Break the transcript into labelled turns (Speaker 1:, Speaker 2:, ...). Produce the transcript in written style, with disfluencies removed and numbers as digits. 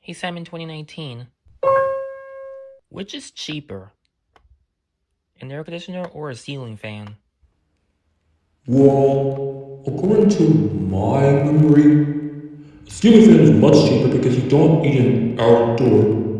Speaker 1: Hey Sam, in 2019, which is cheaper, an air conditioner or a ceiling fan?
Speaker 2: Well, according to my memory, a ceiling fan is much cheaper because you don't need an outdoor.